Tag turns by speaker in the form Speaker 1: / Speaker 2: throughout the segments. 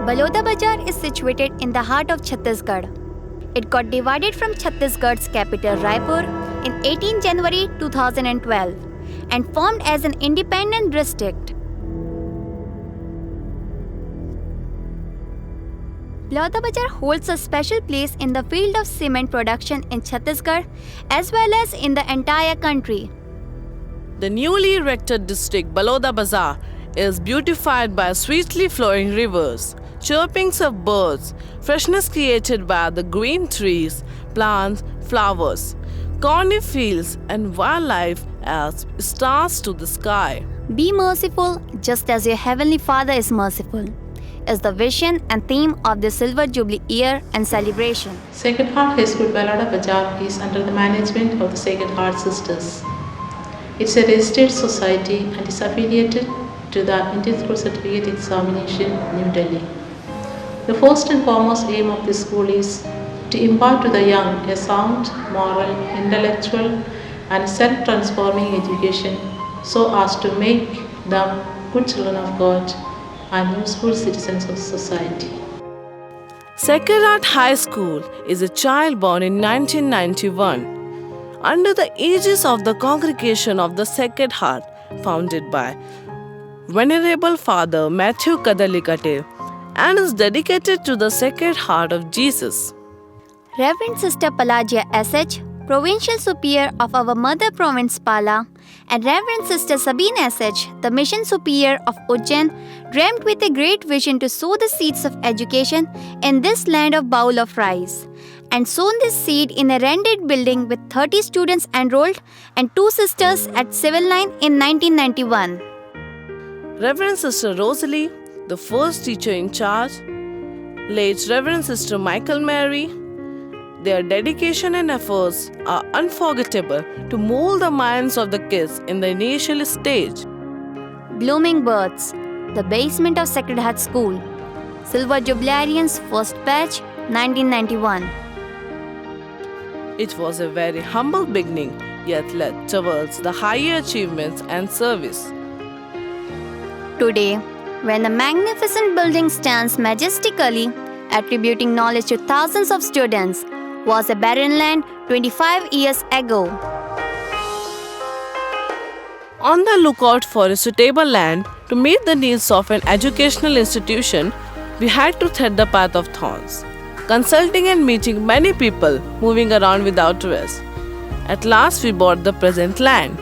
Speaker 1: Baloda Bazar is situated in the heart of Chhattisgarh. It got divided from Chhattisgarh's capital Raipur in 18 January 2012 and formed as an independent district. Baloda Bazar holds a special place in the field of cement production in Chhattisgarh as well as in the entire country.
Speaker 2: The newly erected district Baloda Bazar is beautified by sweetly flowing rivers, chirpings of birds, freshness created by the green trees, plants, flowers, corny fields and wildlife as stars to the sky.
Speaker 1: Be merciful just as your Heavenly Father is merciful is the vision and theme of the Silver Jubilee year and celebration.
Speaker 3: Sacred Heart High School Baloda Bazar is under the management of the Sacred Heart Sisters. It's a registered society and is affiliated to the Indian School Certificate Examination, New Delhi. The first and foremost aim of this school is to impart to the young a sound, moral, intellectual and self-transforming education so as to make them good children of God and useful citizens of society.
Speaker 2: Sacred Heart High School is a child born in 1991 under the aegis of the Congregation of the Sacred Heart, founded by Venerable Father Matthew Kadalikate, and is dedicated to the Sacred Heart of Jesus.
Speaker 1: Reverend Sister Pelagia S.H., Provincial Superior of our Mother Province Pala, and Reverend Sister Sabine S.H., the Mission Superior of Ujjain, dreamt with a great vision to sow the seeds of education in this land of bowl of rice, and sown this seed in a rendered building with 30 students enrolled and 2 sisters at Civil Line in 1991.
Speaker 2: Reverend Sister Rosalie, the first teacher in charge, late Reverend Sister Michael Mary, their dedication and efforts are unforgettable to mold the minds of the kids in the initial stage.
Speaker 1: Blooming Birds, the basement of Sacred Heart School, Silver Jubilarians first batch, 1991.
Speaker 2: It was a very humble beginning, yet led towards the higher achievements and service.
Speaker 1: Today, when the magnificent building stands majestically, attributing knowledge to thousands of students, was a barren land 25 years ago.
Speaker 2: On the lookout for a suitable land to meet the needs of an educational institution, we had to tread the path of thorns, consulting and meeting many people, moving around without rest. At last we bought the present land.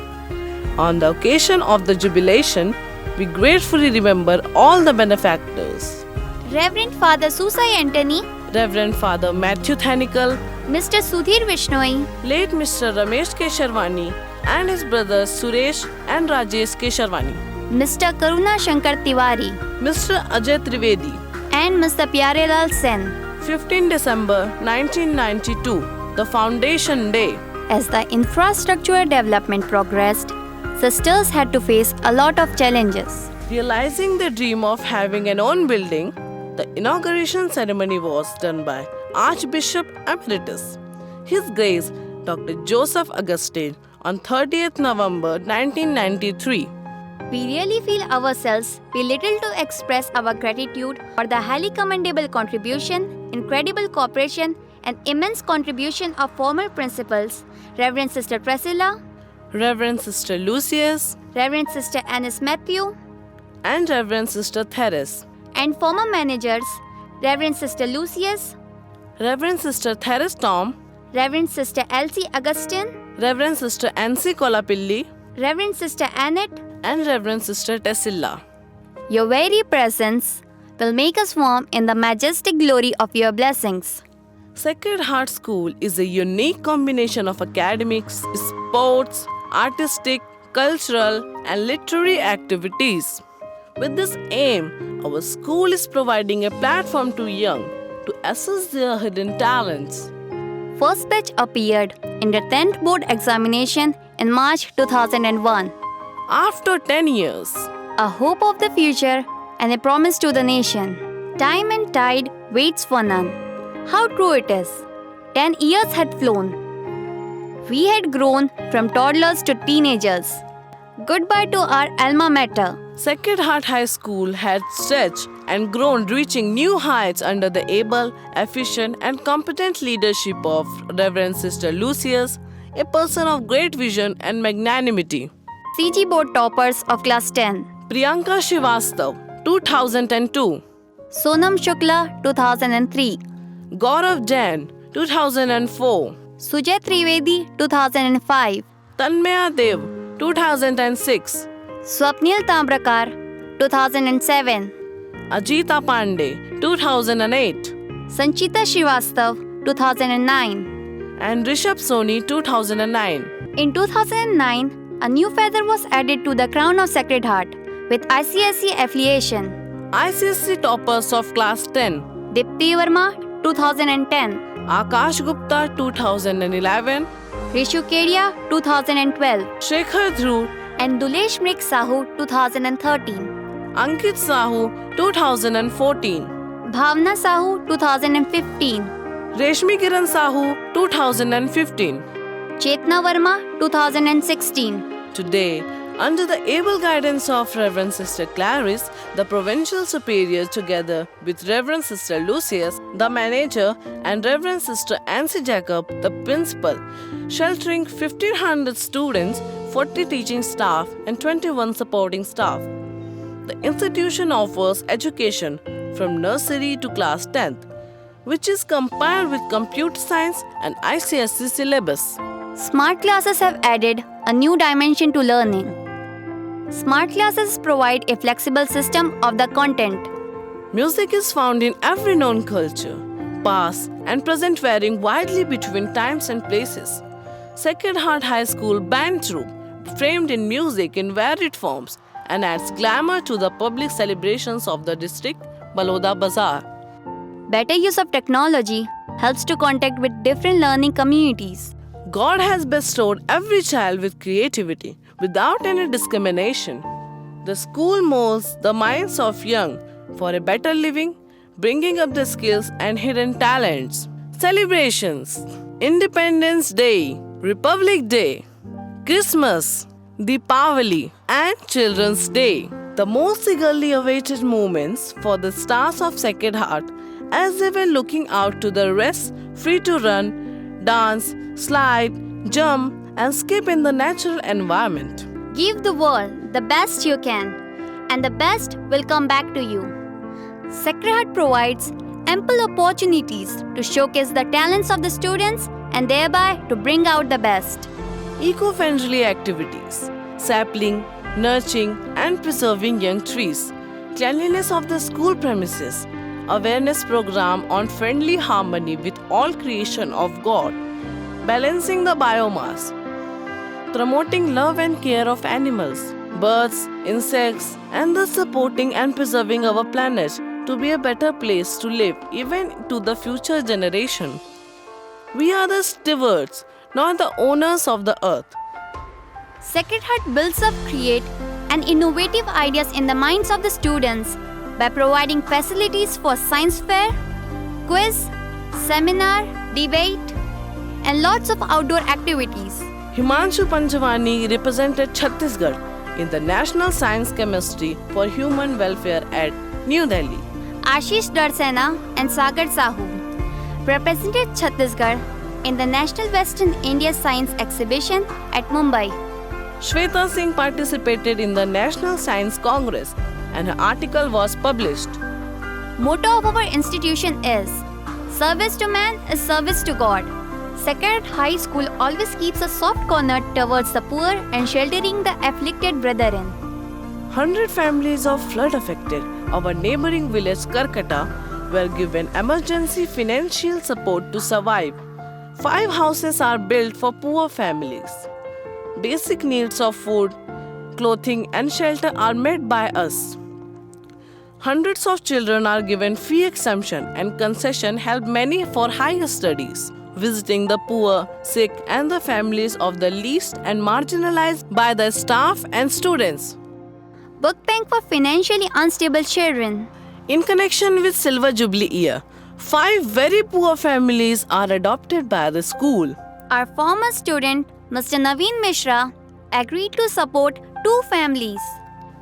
Speaker 2: On the occasion of the jubilation, we gratefully remember all the benefactors.
Speaker 1: Reverend Father Susai Antony,
Speaker 2: Reverend Father Matthew Thanikal,
Speaker 1: Mr. Sudhir Vishnoi,
Speaker 2: late Mr. Ramesh Kesharwani and his brothers Suresh and Rajesh Kesharwani,
Speaker 1: Mr. Karuna Shankar Tiwari,
Speaker 2: Mr. Ajay Trivedi,
Speaker 1: and Mr. Pyarelal Sen.
Speaker 2: 15 December 1992, the Foundation Day.
Speaker 1: As the infrastructure development progressed, sisters had to face a lot of challenges.
Speaker 2: Realizing the dream of having an own building, the inauguration ceremony was done by Archbishop Emeritus, His Grace Dr. Joseph Augustine, on 30th November 1993.
Speaker 1: We really feel ourselves belittled to express our gratitude for the highly commendable contribution, incredible cooperation, and immense contribution of former principals, Reverend Sister Priscilla,
Speaker 2: Reverend Sister Lucius,
Speaker 1: Reverend Sister Annis Matthew,
Speaker 2: and Reverend Sister Therese,
Speaker 1: and former managers, Reverend Sister Lucius,
Speaker 2: Reverend Sister Therese Tom,
Speaker 1: Reverend Sister Elsie Augustine,
Speaker 2: Reverend Sister Nancy Kolapilli,
Speaker 1: Reverend Sister Annette,
Speaker 2: and Reverend Sister Tessilla.
Speaker 1: Your very presence will make us warm in the majestic glory of your blessings.
Speaker 2: Sacred Heart School is a unique combination of academics, sports, artistic, cultural, and literary activities. With this aim, our school is providing a platform to young to assess their hidden talents.
Speaker 1: First batch appeared in the 10th board examination in March 2001.
Speaker 2: After 10 years,
Speaker 1: A hope of the future and a promise to the nation. Time and tide waits for none. How true it is. 10 years had flown. We had grown from toddlers to teenagers. Goodbye to our alma mater.
Speaker 2: Sacred Heart High School had stretched and grown, reaching new heights under the able, efficient, and competent leadership of Reverend Sister Lucius, a person of great vision and magnanimity.
Speaker 1: CG Board toppers of Class 10.
Speaker 2: Priyanka Srivastav, 2002.
Speaker 1: Sonam Shukla, 2003.
Speaker 2: Gaurav Jain, 2004.
Speaker 1: Sujay Trivedi, 2005.
Speaker 2: Tanmaya Dev, 2006.
Speaker 1: Swapnil Tambrakar, 2007.
Speaker 2: Ajita Pandey, 2008.
Speaker 1: Sanchita Srivastav, 2009.
Speaker 2: And Rishabh Soni, 2009.
Speaker 1: In 2009, a new feather was added to the crown of Sacred Heart with ICSE affiliation.
Speaker 2: ICSE toppers of Class 10.
Speaker 1: Dipti Verma, 2010.
Speaker 2: Akash Gupta, 2011.
Speaker 1: Rishu Kedia, 2012.
Speaker 2: Shekhar Dhruv,
Speaker 1: And Dulesh Mrik Sahu, 2013.
Speaker 2: Ankit Sahu, 2014.
Speaker 1: Bhavna Sahu, 2015.
Speaker 2: Reshmi Kiran Sahu, 2015.
Speaker 1: Chetna Verma, 2016.
Speaker 2: Today, under the able guidance of Reverend Sister Clarice, the Provincial Superior, together with Reverend Sister Lucius, the manager, and Reverend Sister Ansi Jacob, the principal, sheltering 1,500 students, 40 teaching staff, and 21 supporting staff. The institution offers education from nursery to class 10th, which is compiled with computer science and ICSE syllabus.
Speaker 1: Smart classes have added a new dimension to learning. Smart classes provide a flexible system of the content.
Speaker 2: Music is found in every known culture, past and present, varying widely between times and places. Sacred Heart High School band troupe, framed in music in varied forms, and adds glamour to the public celebrations of the district Baloda Bazaar.
Speaker 1: Better use of technology helps to contact with different learning communities.
Speaker 2: God has bestowed every child with creativity without any discrimination. The school molds the minds of young for a better living, bringing up the skills and hidden talents. Celebrations: Independence Day, Republic Day, Christmas, Deepavali, and Children's Day. The most eagerly awaited moments for the stars of Sacred Heart as they were looking out to the rest, free to run, dance, slide, jump, and skip in the natural environment.
Speaker 1: Give the world the best you can, and the best will come back to you. Sacred Heart provides ample opportunities to showcase the talents of the students and thereby to bring out the best.
Speaker 2: Eco-friendly activities, sapling, nurturing and preserving young trees, cleanliness of the school premises, awareness program on friendly harmony with all creation of God, balancing the biomass, promoting love and care of animals, birds, insects, and thus supporting and preserving our planet to be a better place to live even to the future generation. We are the stewards, not the owners of the earth.
Speaker 1: Sacred Heart builds up, create, and innovative ideas in the minds of the students by providing facilities for science fair, quiz, seminar, debate, and lots of outdoor activities.
Speaker 2: Himanshu Panjwani represented Chhattisgarh in the National Science Chemistry for Human Welfare at New Delhi.
Speaker 1: Ashish Darsena and Sagar Sahu represented Chhattisgarh in the National Western India Science Exhibition at Mumbai.
Speaker 2: Shweta Singh participated in the National Science Congress and her article was published.
Speaker 1: Motto of our institution is Service to man is service to God. Sacred High School always keeps a soft corner towards the poor and sheltering the afflicted brethren.
Speaker 2: 100 families of flood affected our neighboring village Karkata were given emergency financial support to survive. 5 houses are built for poor families. Basic needs of food, clothing and shelter are met by us. Hundreds of children are given fee exemption and concession help many for higher studies, visiting the poor, sick and the families of the least and marginalized by the staff and students.
Speaker 1: Book bank for financially unstable children.
Speaker 2: In connection with Silver Jubilee year, 5 very poor families are adopted by the school.
Speaker 1: Our former student, Mr. Naveen Mishra, agreed to support 2 families.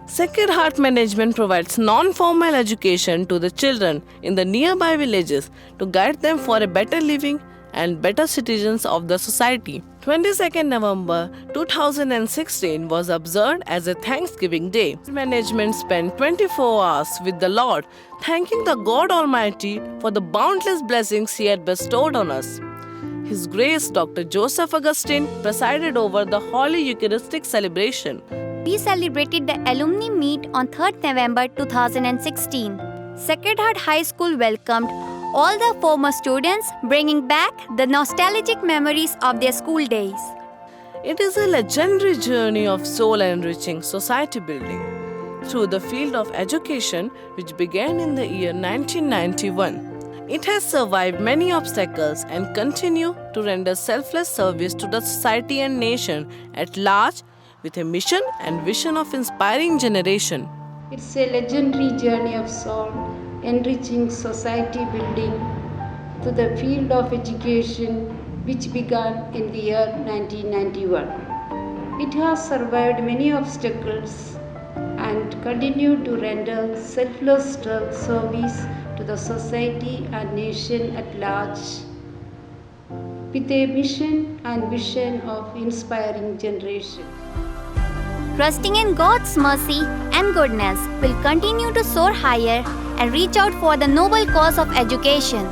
Speaker 2: Sacred Heart Management provides non-formal education to the children in the nearby villages to guide them for a better living and better citizens of the society. 22nd November 2016 was observed as a Thanksgiving Day. Management spent 24 hours with the Lord, thanking the God Almighty for the boundless blessings He had bestowed on us. His Grace Dr. Joseph Augustine presided over the Holy Eucharistic celebration.
Speaker 1: We celebrated the alumni meet on 3rd November 2016. Sacred Heart High School welcomed all the former students, bringing back the nostalgic memories of their school days.
Speaker 2: It is a legendary journey of soul-enriching society building through the field of education which began in the year 1991. It has survived many obstacles and continue to render selfless service to the society and nation at large with a mission and vision of inspiring generation.
Speaker 4: It's a legendary journey of soul, enriching society building to the field of education which began in the year 1991. It has survived many obstacles and continued to render selfless service to the society and nation at large with a mission and vision of inspiring generation.
Speaker 1: Trusting in God's mercy and goodness, will continue to soar higher and reach out for the noble cause of education.